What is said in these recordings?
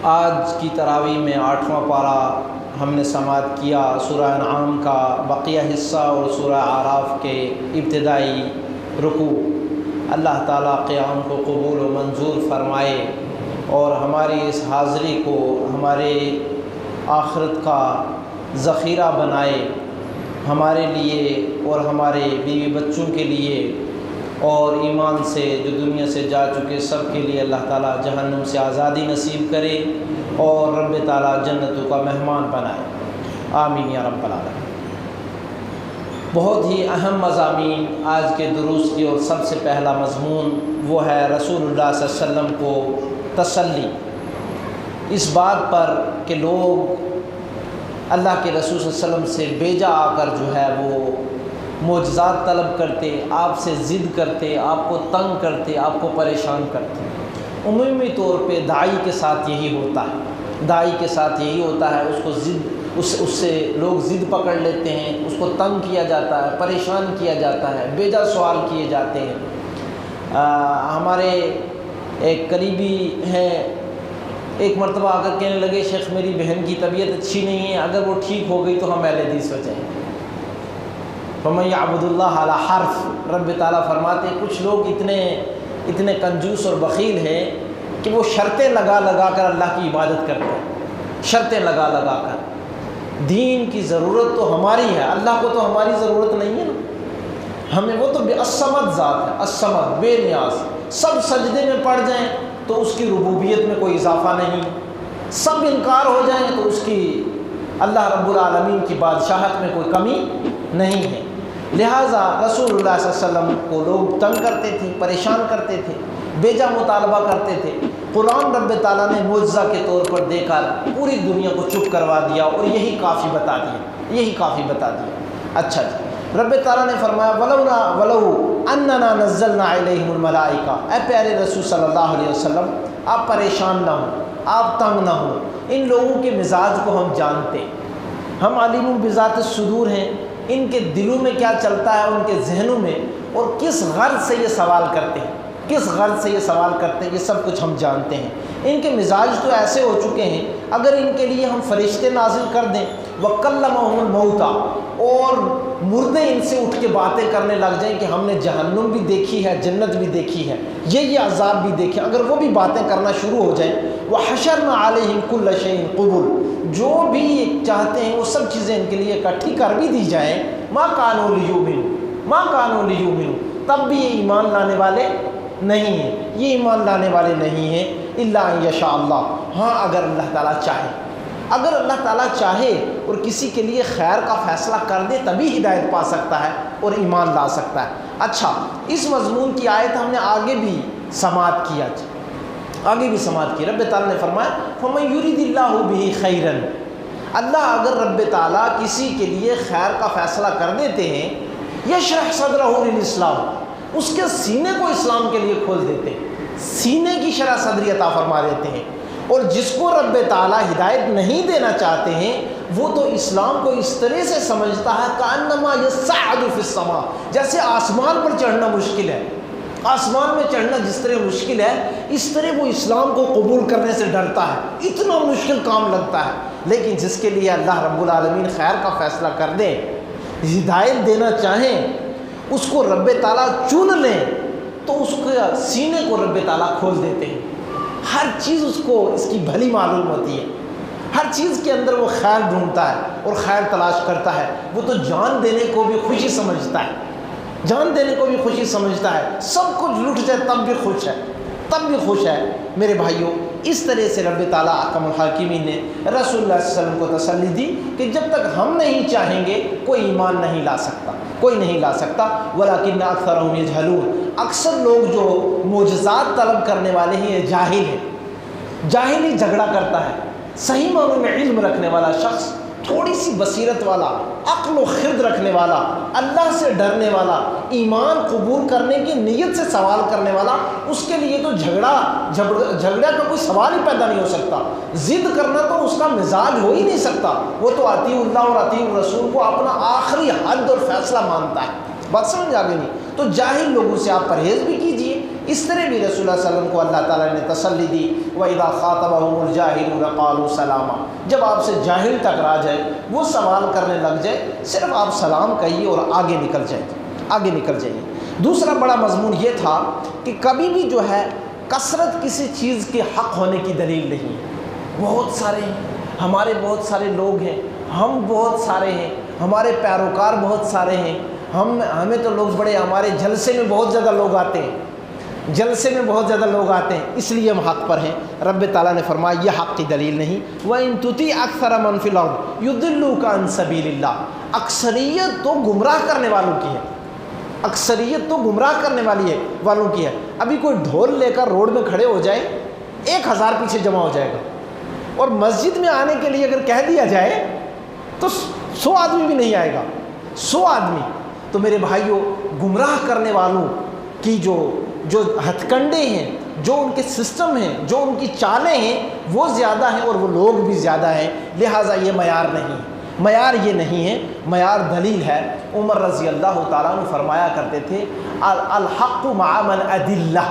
آج کی تراویح میں 8واں پارہ ہم نے سماعت کیا سورہ انعام کا بقیہ حصہ اور سورہ اعراف کے ابتدائی رکوع۔ اللہ تعالیٰ قیام کو قبول و منظور فرمائے اور ہماری اس حاضری کو ہمارے آخرت کا ذخیرہ بنائے، ہمارے لیے اور ہمارے بیوی بچوں کے لیے اور ایمان سے جو دنیا سے جا چکے سب کے لیے اللہ تعالیٰ جہنم سے آزادی نصیب کرے اور رب تعالیٰ جنتوں کا مہمان بنائے، آمین یا رب العالمین۔ بہت ہی اہم مضامین آج کے دروس کی، اور سب سے پہلا مضمون وہ ہے رسول اللہ صلی اللہ علیہ وسلم کو تسلی، اس بات پر کہ لوگ اللہ کے رسول صلی اللہ علیہ وسلم سے بیجا آ کر جو ہے وہ معجزات طلب کرتے، آپ سے ضد کرتے، آپ کو تنگ کرتے، آپ کو پریشان کرتے۔ عمومی طور پہ داعی کے ساتھ یہی ہوتا ہے، داعی کے ساتھ یہی ہوتا ہے، اس کو اس سے لوگ ضد پکڑ لیتے ہیں، اس کو تنگ کیا جاتا ہے، پریشان کیا جاتا ہے، بیجا سوال کیے جاتے ہیں۔ ہمارے ایک قریبی ہیں، ایک مرتبہ آ کر کہنے لگے شیخ میری بہن کی طبیعت اچھی نہیں ہے، اگر وہ ٹھیک ہو گئی تو ہم اہل حدیث ہو جائیں۔ فَمَن يَعْبُدُ اللَّهَ عَلَىٰ حَرْفٍ، رب تعالیٰ فرماتے ہیں کچھ لوگ اتنے کنجوس اور بخیل ہیں کہ وہ شرطیں لگا لگا کر اللہ کی عبادت کرتے ہیں، شرطیں لگا لگا کر۔ دین کی ضرورت تو ہماری ہے، اللہ کو تو ہماری ضرورت نہیں ہے نا، ہمیں وہ تو الصمد ذات ہے، الصمد بے نیاز، سب سجدے میں پڑ جائیں تو اس کی ربوبیت میں کوئی اضافہ نہیں، سب انکار ہو جائیں تو اس کی اللہ رب العالمین کی بادشاہت میں کوئی کمی نہیں ہے۔ لہٰذا رسول اللہ صلی اللہ علیہ وسلم کو لوگ تنگ کرتے تھے، پریشان کرتے تھے، بیجا مطالبہ کرتے تھے۔ قرآن رب تعالیٰ نے معجزہ کے طور پر دے کر پوری دنیا کو چپ کروا دیا اور یہی کافی بتا دیا، یہی کافی بتا دیا۔ اچھا جی، رب تعالیٰ نے فرمایا وَلَوْ أَنَّنَا نَزَّلْنَا عَلَيْهِمُ الْمَلَائِكَةَ، اے پیارے رسول صلی اللہ علیہ وسلم آپ پریشان نہ ہوں، آپ تنگ نہ ہوں، ان لوگوں کے مزاج کو ہم جانتے، ہم علیم بذات الصدور ہیں، ان کے دلوں میں کیا چلتا ہے، ان کے ذہنوں میں، اور کس غرض سے یہ سوال کرتے ہیں، کس غرض سے یہ سوال کرتے ہیں، یہ سب کچھ ہم جانتے ہیں۔ ان کے مزاج تو ایسے ہو چکے ہیں، اگر ان کے لیے ہم فرشتے نازل کر دیں وَكَلَّمَهُمُ الْمَوْتَى، اور مردے ان سے اٹھ کے باتیں کرنے لگ جائیں کہ ہم نے جہنم بھی دیکھی ہے، جنت بھی دیکھی ہے، یہ عذاب بھی دیکھے، اگر وہ بھی باتیں کرنا شروع ہو جائیں وَحَشَرْنَا عَلَيْهِمْ كُلَّ شَيْءٍ قُبُلٍ، جو بھی چاہتے ہیں وہ سب چیزیں ان کے لیے اکٹھی کر بھی دی جائیں، مَا كَانُوا لِيُؤْمِنُوا مَا كَانُوا لِيُؤْمِنُوا، تب بھی یہ ایمان لانے والے نہیں ہیں، یہ ایمان لانے والے نہیں ہیں، الا ان یشاء اللہ، ہاں اگر اللہ تعالیٰ چاہے، اگر اللہ تعالیٰ چاہے اور کسی کے لیے خیر کا فیصلہ کر دے تبھی ہدایت پا سکتا ہے اور ایمان لا سکتا ہے۔ اچھا، اس مضمون کی آیت ہم نے آگے بھی سماعت کیا، آگے بھی سماعت کی۔ رب تعالیٰ نے فرمایا فَمَن يُرِدِ اللَّهُ بِهِ خَيْرًا، اللہ اگر رب تعالیٰ کسی کے لیے خیر کا فیصلہ کر دیتے ہیں، یشرح صدرہ للاسلام، اس کے سینے کو اسلام کے لیے کھول دیتے ہیں، سینے کی شرح صدری عطا فرما دیتے ہیں، اور جس کو رب تعالیٰ ہدایت نہیں دینا چاہتے ہیں وہ تو اسلام کو اس طرح سے سمجھتا ہے کأنما یصعد فی السماء، جیسے آسمان پر چڑھنا مشکل ہے، آسمان میں چڑھنا جس طرح مشکل ہے اس طرح وہ اسلام کو قبول کرنے سے ڈرتا ہے، اتنا مشکل کام لگتا ہے۔ لیکن جس کے لیے اللہ رب العالمین خیر کا فیصلہ کر دیں، ہدایت دینا چاہیں، اس کو رب تعالیٰ چن لیں تو اس کے سینے کو رب تعالیٰ کھول دیتے ہیں، ہر چیز اس کو اس کی بھلی معلوم ہوتی ہے، ہر چیز کے اندر وہ خیر ڈھونڈتا ہے اور خیر تلاش کرتا ہے، وہ تو جان دینے کو بھی خوشی سمجھتا ہے، جان دینے کو بھی خوشی سمجھتا ہے، سب کچھ لٹ جائے تب بھی خوش ہے، تب بھی خوش ہے۔ میرے بھائیوں، اس طرح سے رب تعالیٰ احکم الحاکمین نے رسول اللہ صلی اللہ علیہ وسلم کو تسلی دی کہ جب تک ہم نہیں چاہیں گے کوئی ایمان نہیں لا سکتا، کوئی نہیں لا سکتا۔ وَلَكِنَّ أَكْثَرَهُمْ يَجْهَلُونَ، اکثر لوگ جو معجزات طلب کرنے والے ہیں یہ جاہل ہیں، جاہلی جھگڑا کرتا ہے۔ صحیح معنوں میں علم رکھنے والا شخص، تھوڑی سی بصیرت والا، عقل و خرد رکھنے والا، اللہ سے ڈرنے والا، ایمان قبول کرنے کی نیت سے سوال کرنے والا، اس کے لیے تو جھگڑا کا کوئی سوال ہی پیدا نہیں ہو سکتا، ضد کرنا تو اس کا مزاج ہو ہی نہیں سکتا، وہ تو اطیعوا اللہ اور اطیعوا الرسول کو اپنا آخری حد اور فیصلہ مانتا ہے۔ بات سمجھ آ گئی نہیں؟ تو جاہل لوگوں سے آپ پرہیز بھی کیجئے، اس طرح بھی رسول اللہ صلی اللہ علیہ وسلم کو اللہ تعالیٰ نے تسلی دی، وَإِذَا خَاطَبَهُمُ الْجَاهِلُونَ قَالُوا سَلَامًا، جب آپ سے جاہل ٹکرا جائے، وہ سوال کرنے لگ جائے، صرف آپ سلام کہیے اور آگے نکل جائیے۔ دوسرا بڑا مضمون یہ تھا کہ کبھی بھی جو ہے کثرت کسی چیز کے حق ہونے کی دلیل نہیں ہے۔ بہت سارے ہیں، ہمارے بہت سارے لوگ ہیں، ہم بہت سارے ہیں، ہمارے پیروکار بہت سارے ہیں، ہمیں تو لوگ بڑے، ہمارے جلسے میں بہت زیادہ لوگ آتے ہیں، اس لیے ہم حق پر ہیں۔ رب تعالیٰ نے فرمایا یہ حق کی دلیل نہیں۔ وَإِن تُطِعْ أَكْثَرَ مَنْ فِي الْأَرْضِ يُضِلُّوكَ عَنْ سَبِيلِ اللَّهِ، اکثریت تو گمراہ کرنے والوں کی ہے، اکثریت تو گمراہ کرنے والوں کی ہے۔ ابھی کوئی ڈھول لے کر روڈ میں کھڑے ہو جائے، 1000 پیچھے جمع ہو جائے گا، اور مسجد میں آنے کے لیے اگر کہہ دیا جائے تو 100 آدمی بھی نہیں آئے گا، 100 آدمی۔ تو میرے بھائیوں، گمراہ کرنے والوں کی جو ہتھ کنڈے ہیں، جو ان کے سسٹم ہیں، جو ان کی چالیں ہیں، وہ زیادہ ہیں اور وہ لوگ بھی زیادہ ہیں، لہٰذا یہ معیار نہیں ہے، معیار یہ نہیں ہے، معیار دلیل ہے۔ عمر رضی اللہ تعالیٰ عنہ فرمایا کرتے تھے الحق مع من ادلہ،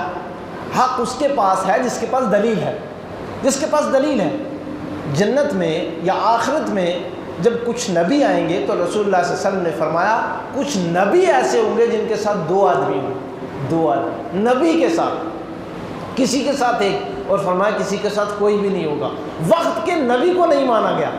حق اس کے پاس ہے جس کے پاس دلیل ہے۔ جنت میں یا آخرت میں جب کچھ نبی آئیں گے تو رسول اللہ صلی اللہ علیہ وسلم نے فرمایا کچھ نبی ایسے ہوں گے جن کے ساتھ 2 آدمی ہوں، 2 آدمی نبی کے ساتھ، کسی کے ساتھ ایک، اور فرمایا کسی کے ساتھ کوئی بھی نہیں ہوگا۔ وقت کے نبی کو نہیں مانا گیا،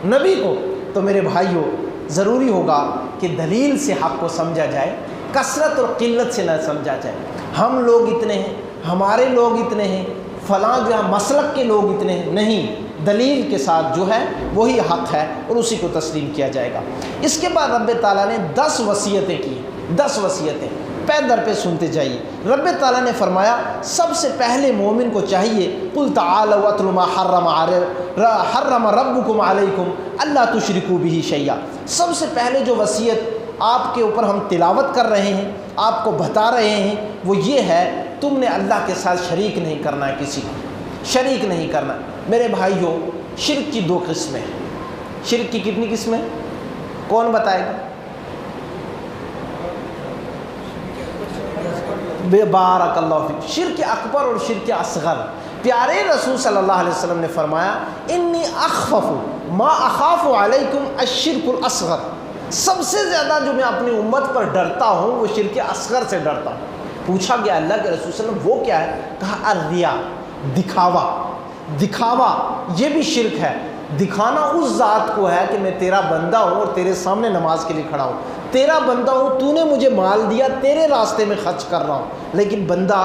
نبی کو۔ تو میرے بھائیوں، ضروری ہوگا کہ دلیل سے حق کو سمجھا جائے، کثرت اور قلت سے نہ سمجھا جائے۔ ہم لوگ اتنے ہیں، ہمارے لوگ اتنے ہیں، فلاں جو ہے مسلک کے لوگ اتنے ہیں، نہیں، دلیل کے ساتھ جو ہے وہی حق ہے اور اسی کو تسلیم کیا جائے گا۔ اس کے بعد رب تعالیٰ نے 10 وصیتیں کی، 10 وصیتیں پے در پہ سنتے جائیے۔ رب تعالیٰ نے فرمایا سب سے پہلے مومن کو چاہیے قُلْ تَعَالَوْا أَتْلُ مَا حَرَّمَ رَبُّكُمْ عَلَيْكُمْ أَلَّا تُشْرِكُوا بِهِ شَيْئًا۔ سب سے پہلے جو وصیت آپ کے اوپر ہم تلاوت کر رہے ہیں، آپ کو بتا رہے ہیں، وہ یہ ہے تم نے اللہ کے ساتھ شریک نہیں کرنا ہے، کسی کو شریک نہیں کرنا۔ میرے بھائیوں، شرک کی 2 قسمیں ہیں۔ شرک کی کتنی قسمیں؟ کون بتائے گا؟ بارک اللہ فیک۔ شرک اکبر اور شرک اصغر۔ پیارے رسول صلی اللہ علیہ وسلم نے فرمایا انی اخفف ما اخاف علیکم الشرک الاصغر، سب سے زیادہ جو میں اپنی امت پر ڈرتا ہوں وہ شرک اصغر سے ڈرتا ہوں۔ پوچھا گیا اللہ کے رسول صلی اللہ علیہ وسلم وہ کیا ہے؟ کہا الریا، دکھاوا یہ بھی شرک ہے۔ دکھانا اس ذات کو ہے کہ میں تیرا بندہ ہوں اور تیرے سامنے نماز کے لیے کھڑا ہوں، تیرا بندہ ہوں، تو نے مجھے مال دیا، تیرے راستے میں خرچ کر رہا ہوں۔ لیکن بندہ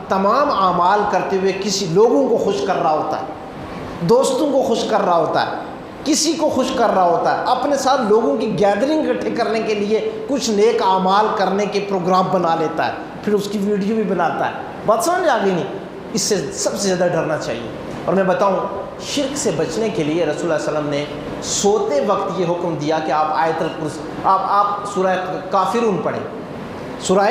تمام اعمال کرتے ہوئے کسی لوگوں کو خوش کر رہا ہوتا ہے، دوستوں کو خوش کر رہا ہوتا ہے، کسی کو خوش کر رہا ہوتا ہے، اپنے ساتھ لوگوں کی گیدرنگ اکٹھے کرنے کے لیے کچھ نیک اعمال کرنے کے پروگرام بنا لیتا ہے، پھر اس کی ویڈیو بھی بناتا ہے۔ بات سمجھ آ گئی نہیں؟ اس سے سب سے زیادہ ڈرنا چاہیے۔ اور میں بتاؤں، شرک سے بچنے کے لیے رسول اللہ صلی اللہ علیہ وسلم نے سوتے وقت یہ حکم دیا کہ آپ آیت الکرسی، آپ سورہ کافرون پڑھیں، سورہ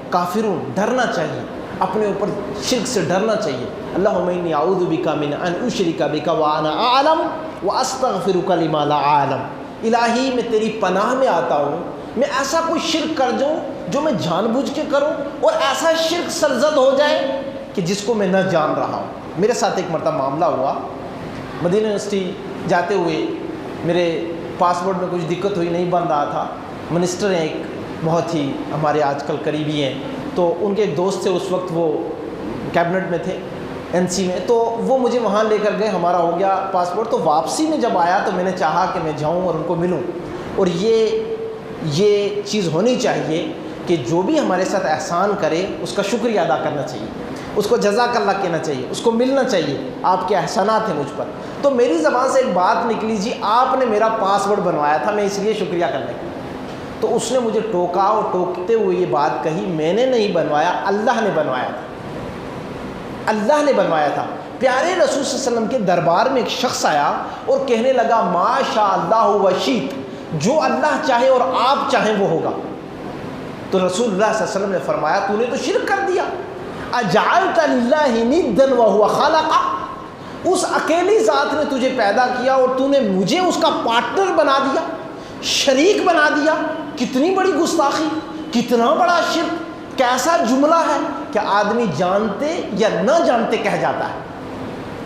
کافرون۔ ڈرنا چاہیے، اپنے اوپر شرک سے ڈرنا چاہیے۔ اللہم انی اعوذ بک من ان اشرک بک وانا اعلم واستغفرک لما لا اعلم۔ الہی میں تیری پناہ میں آتا ہوں، میں ایسا کوئی شرک کر جاؤں جو میں جان بوجھ کے کروں، اور ایسا شرک سرزد ہو جائے کہ جس کو میں نہ جان رہا ہوں۔ میرے ساتھ ایک مرتبہ معاملہ ہوا، مدینہ یونیورسٹی جاتے ہوئے میرے پاسپورٹ میں کچھ دقت ہوئی، نہیں بن رہا تھا۔ منسٹر ہیں ایک بہت ہی ہمارے آج کل قریبی ہیں، تو ان کے ایک دوست تھے، اس وقت وہ کیبنٹ میں تھے، NC میں، تو وہ مجھے وہاں لے کر گئے، ہمارا ہو گیا پاسپورٹ۔ تو واپسی میں جب آیا تو میں نے چاہا کہ میں جاؤں اور ان کو ملوں، اور یہ چیز ہونی چاہیے کہ جو بھی ہمارے ساتھ احسان کرے اس کا شکریہ ادا کرنا چاہیے، اس کو جزاک اللہ کہنا چاہیے، اس کو ملنا چاہیے، آپ کے احسانات ہیں مجھ پر۔ تو میری زبان سے ایک بات نکلی، جی آپ نے میرا پاسورڈ بنوایا تھا، میں اس لیے شکریہ کرنے کا۔ تو اس نے مجھے ٹوکا اور ٹوکتے ہوئے یہ بات کہی، میں نے نہیں بنوایا، اللہ نے بنوایا تھا، اللہ نے بنوایا تھا۔ پیارے رسول صلی اللہ علیہ وسلم کے دربار میں ایک شخص آیا اور کہنے لگا ما شاء اللہ و شئت، جو اللہ چاہے اور آپ چاہیں وہ ہوگا۔ تو رسول اللہ صلی اللہ علیہ وسلم نے فرمایا تو نے تو شرک کر دیا، اجعلت للہ ندا وهو خلق، اس اکیلی ذات نے تجھے پیدا کیا اور تو نے مجھے اس کا پارٹنر بنا دیا، شریک بنا دیا۔ کتنی بڑی گستاخی، کتنا بڑا شرک، کیسا جملہ ہے، کہ آدمی جانتے یا نہ جانتے کہہ جاتا ہے۔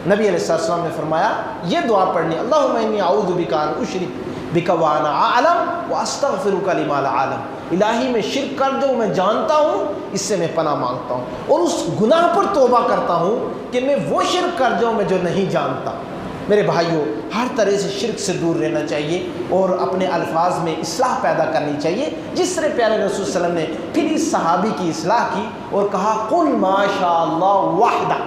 نبی علیہ السلام نے فرمایا یہ دعا پڑھنی، اللہم انی اعوذ بک ان اشرک بک وانا اعلم واستغفرک لما لا اعلم، الہی میں شرک کر جو میں جانتا ہوں اس سے میں پناہ مانگتا ہوں، اور اس گناہ پر توبہ کرتا ہوں کہ میں وہ شرک کر جاؤں میں جو نہیں جانتا۔ میرے بھائیوں، ہر طرح سے شرک سے دور رہنا چاہیے اور اپنے الفاظ میں اصلاح پیدا کرنی چاہیے، جس طرح پیارے رسول صلی اللہ علیہ وسلم نے پھر اس صحابی کی اصلاح کی اور کہا قل ما شاء اللہ وحدہ،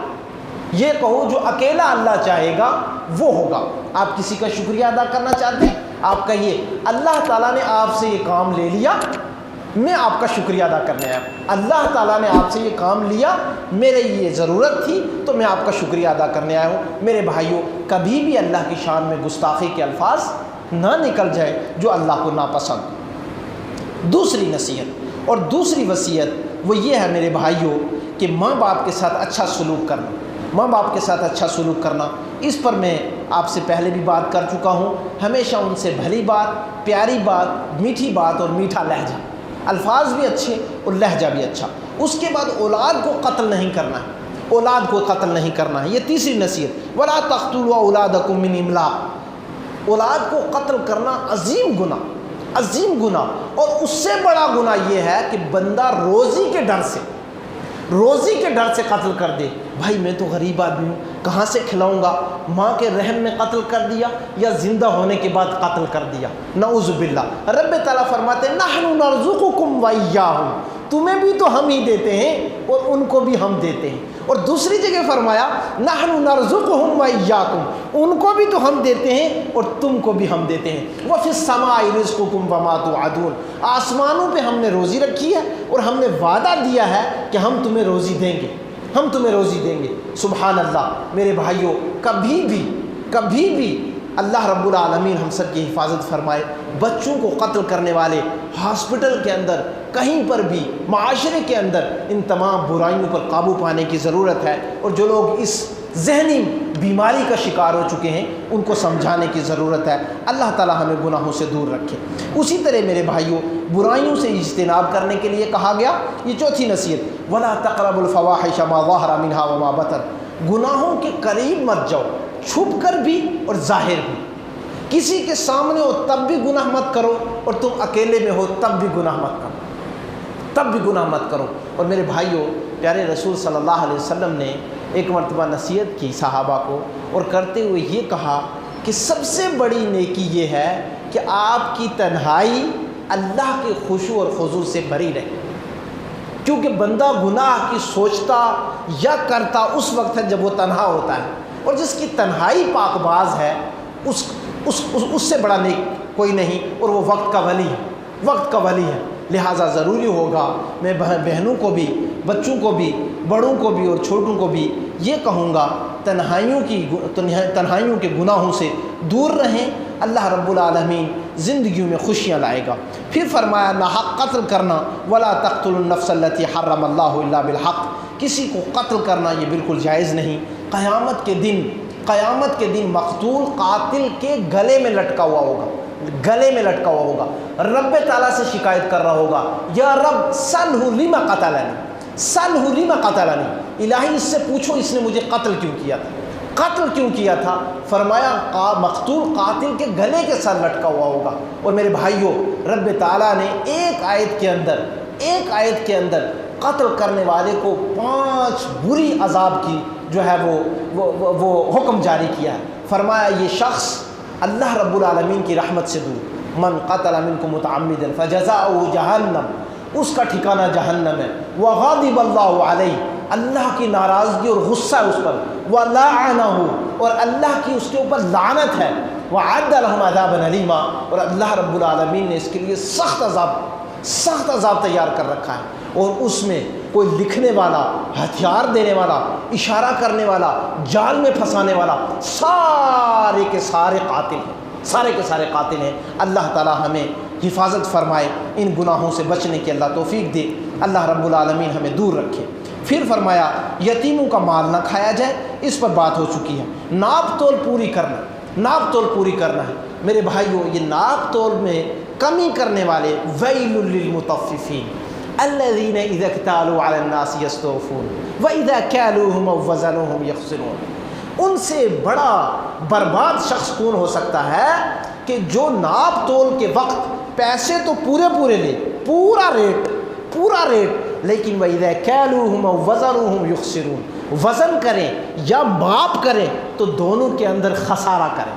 یہ کہو جو اکیلا اللہ چاہے گا وہ ہوگا۔ آپ کسی کا شکریہ ادا کرنا چاہتے ہیں، آپ کہیے اللہ تعالیٰ نے آپ سے یہ کام لے لیا، میں آپ کا شکریہ ادا کرنے آیا ہوں، اللہ تعالیٰ نے آپ سے یہ کام لیا، میرے یہ ضرورت تھی تو میں آپ کا شکریہ ادا کرنے آیا ہوں۔ میرے بھائیوں، کبھی بھی اللہ کی شان میں گستاخی کے الفاظ نہ نکل جائے جو اللہ کو ناپسند۔ دوسری نصیحت اور دوسری وصیت وہ یہ ہے میرے بھائیوں کہ ماں باپ کے ساتھ اچھا سلوک کرنا، ماں باپ کے ساتھ اچھا سلوک کرنا، اس پر میں آپ سے پہلے بھی بات کر چکا ہوں۔ ہمیشہ ان سے بھلی بات، پیاری بات، میٹھی بات اور میٹھا لہجہ، الفاظ بھی اچھے اور لہجہ بھی اچھا۔ اس کے بعد اولاد کو قتل نہیں کرنا ہے، اولاد کو قتل نہیں کرنا ہے، یہ تیسری نصیحت۔ وَلَا تَقْتُلُوا أَوْلَادَكُم مِّنْ إِمْلَاقٍ، اولاد کو قتل کرنا عظیم گناہ، عظیم گناہ، اور اس سے بڑا گناہ یہ ہے کہ بندہ روزی کے ڈر سے قتل کر دے۔ بھائی میں تو غریب آدمی ہوں، کہاں سے کھلاؤں گا؟ ماں کے رحم میں قتل کر دیا یا زندہ ہونے کے بعد قتل کر دیا، نعوذ باللہ۔ رب تعالیٰ فرماتے ہیں نحن نرزقکم وإیاہم، تمہیں بھی تو ہم ہی دیتے ہیں اور ان کو بھی ہم دیتے ہیں۔ اور دوسری جگہ فرمایا نحن نرزقہم وإیاکم، ان کو بھی تو ہم دیتے ہیں اور تم کو بھی ہم دیتے ہیں۔ وفی السماء رزقکم وما توعدون، آسمانوں پہ ہم نے روزی رکھی ہے اور ہم نے وعدہ دیا ہے کہ ہم تمہیں روزی دیں گے، ہم تمہیں روزی دیں گے۔ سبحان اللہ۔ میرے بھائیوں، کبھی بھی اللہ رب العالمین ہم سب کی حفاظت فرمائے۔ بچوں کو قتل کرنے والے ہاسپٹل کے اندر، کہیں پر بھی معاشرے کے اندر، ان تمام برائیوں پر قابو پانے کی ضرورت ہے، اور جو لوگ اس ذہنی بیماری کا شکار ہو چکے ہیں ان کو سمجھانے کی ضرورت ہے۔ اللہ تعالیٰ ہمیں گناہوں سے دور رکھے۔ اسی طرح میرے بھائیوں، برائیوں سے اجتناب کرنے کے لیے کہا گیا، یہ چوتھی نصیحت، وَلَا تَقْرَبُوا الْفَوَاحِشَ مَا ظَهَرَ مِنْهَا وَمَا بَطَنَ، گناہوں کے قریب مت جاؤ، چھپ کر بھی اور ظاہر بھی۔ کسی کے سامنے ہو تب بھی گناہ مت کرو، اور تم اکیلے میں ہو تب بھی گناہ مت کرو، اور میرے بھائیوں، پیارے رسول صلی اللہ علیہ وسلم نے ایک مرتبہ نصیحت کی صحابہ کو، اور کرتے ہوئے یہ کہا کہ سب سے بڑی نیکی یہ ہے کہ آپ کی تنہائی اللہ کے خشوع اور خضوع سے بھری رہے، کیونکہ بندہ گناہ کی سوچتا یا کرتا اس وقت ہے جب وہ تنہا ہوتا ہے، اور جس کی تنہائی پاک باز ہے اس سے بڑا نیک کوئی نہیں، اور وہ وقت کا ولی ہے۔ لہٰذا ضروری ہوگا میں بہنوں کو بھی، بچوں کو بھی، بڑوں کو بھی اور چھوٹوں کو بھی یہ کہوں گا، تنہائیوں کے گناہوں سے دور رہیں، اللہ رب العالمین زندگیوں میں خوشیاں لائے گا۔ پھر فرمایا ناحق قتل کرنا، ولا تقتلوا النفس التي حرم اللہ الا بالحق، کسی کو قتل کرنا یہ بالکل جائز نہیں۔ قیامت کے دن مقتول قاتل کے گلے میں لٹکا ہوا ہوگا، رب تعالیٰ سے شکایت کر رہا ہوگا، یا رب سلہ لما قتلنی، الہی اس سے پوچھو اس نے مجھے قتل کیوں کیا تھا۔ فرمایا مقتول قاتل کے گلے کے ساتھ لٹکا ہوا ہوگا۔ اور میرے بھائیوں، رب تعالیٰ نے ایک آیت کے اندر قتل کرنے والے کو 5 بری عذاب کی جو ہے وہ حکم جاری کیا ہے۔ فرمایا یہ شخص اللہ رب العالمین کی رحمت سے دور، من قتل منکم متعمدا فجزاؤہ جہنم، اس کا ٹھکانہ جہنم ہے، وغضب اللہ علیہ، اللہ کی ناراضگی اور غصہ ہے اس پر، ولعنہ، اور اللہ کی اس کے اوپر لعنت ہے، وعد لہم عذابا علیما، اور اللہ رب العالمین نے اس کے لیے سخت عذاب تیار کر رکھا ہے۔ اور اس میں کوئی لکھنے والا، ہتھیار دینے والا، اشارہ کرنے والا، جال میں پھنسانے والا، سارے کے سارے قاتل ہیں۔ اللہ تعالیٰ ہمیں حفاظت فرمائے، ان گناہوں سے بچنے کی اللہ توفیق دے، اللہ رب العالمین ہمیں دور رکھے۔ پھر فرمایا یتیموں کا مال نہ کھایا جائے، اس پر بات ہو چکی ہے۔ ناپ تول پوری کرنا ہے۔ میرے بھائیوں، یہ ناپ تول میں کمی کرنے والے ویل للمطففین، الذین اذا اکتالوا علی الناس یستوفون واذا کالوہم او وزنوہم یخسرون۔ ان سے بڑا برباد شخص کون ہو سکتا ہے کہ جو ناپ تول کے وقت پیسے تو پورے لے، پورا ریٹ، لیکن وَإِذَا كَالُوهُمْ أَوْ وَزَنُوهُمْ يُخْسِرُونَ، وزن کریں یا ماپ کریں تو دونوں کے اندر خسارہ کریں،